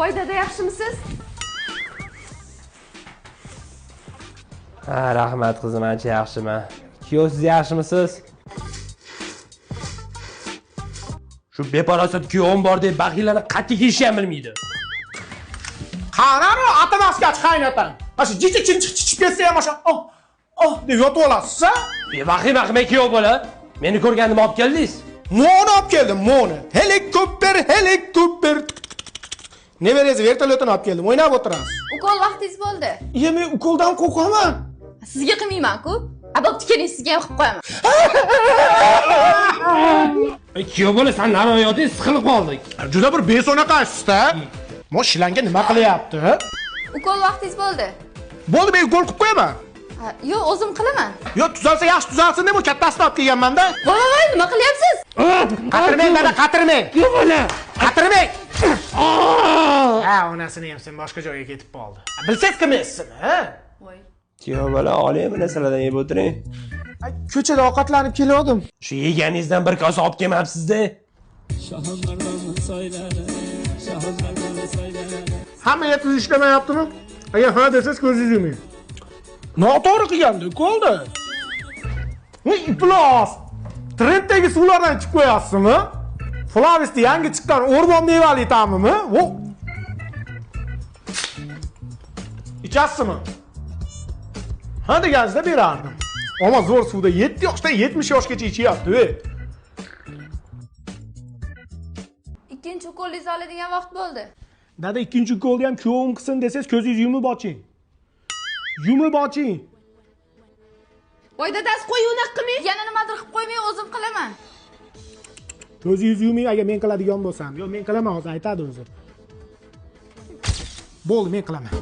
Voy dada, yaxshimisiz? Ha, rahmat qizim, ancha yaxshiman. Kuyov, siz yaxshimisiz? Shu beparosat kuyovim bor deb baxillarni qattiq yeyishni ham bilmaydi. Qanaqa atamasga qaynatan. Mana jichik chiqib ketsa ham o'sha deb yotib olasiz-a? Vahima qilmay kuyov bola. Meni ko'rganimni olib keldingiz. Moni olib keldim, Moni. Helikopter. Nevarasi vertolyotini olib keldim. O'ynab o'tirasiz. Ukol vaqtingiz bo'ldi. Men ukoldan qo'rqaman. Sizga qilmayman-ku. Bo'pti, keling, sizga ham qilib qo'yaman. Kuyov bola, sen naroyoting siqilib qoldik. Juda bir besonaqasiz-da. Moshilanga nima qilyapti? Ukol vaqtingiz bo'ldi. Bo'ldi, men gol qilib qo'yaman. Yo'q, o'zim qilaman. Yo'q, tuzalsa yaxshi tuzalsin deb kattasini olib kelganman-da. Voy, nima qilyapsiz? Qatirmang, dada, qatirmang. Kuyov bola. Qatirmang. Onasini ham sen boshqa joyga ketib qoldi. Bilsangiz kim essiz, ha? Voy. Kuyov bola, oling, bu narsalardan yeb o'tiring. Ko'chada ovqatlanib kelgandim. Shu yeganingizdan bir kosa olib kelmabsiz-da. Hamma yetib ishlamayaptimi? Agar ha desangiz ko'zingizni yuming. Noto'g'ri qilganda, ko'ldi. Voy, iflos. Trenddagi suvlardan ichib qo'yasizmi? Flavisda yangi chiqqan o'rmon mevali ta'mimi? Vo. Ichasizmi? Ha deganingizda berardim. Ammo zo'r suvda 7 yoshdan 70 yoshgacha ichyapti. Ikkinchi ukolingizni oladigan vaqt bo'ldi. Dada, ikkinchi ukolni ham kuyovim qilsin desangiz ko'zingizni yumib oching. Yumib oching. Voy dadasi, qo'y, unaqa qilmang. Yana nimadir qilib qo'ymay, o'zim qilaman. Ko'zingizni yuming agar men qiladigan bo'lsam. Yo'q, men qilaman, hozir aytadi o'zi. Bo'ldi, men qilaman.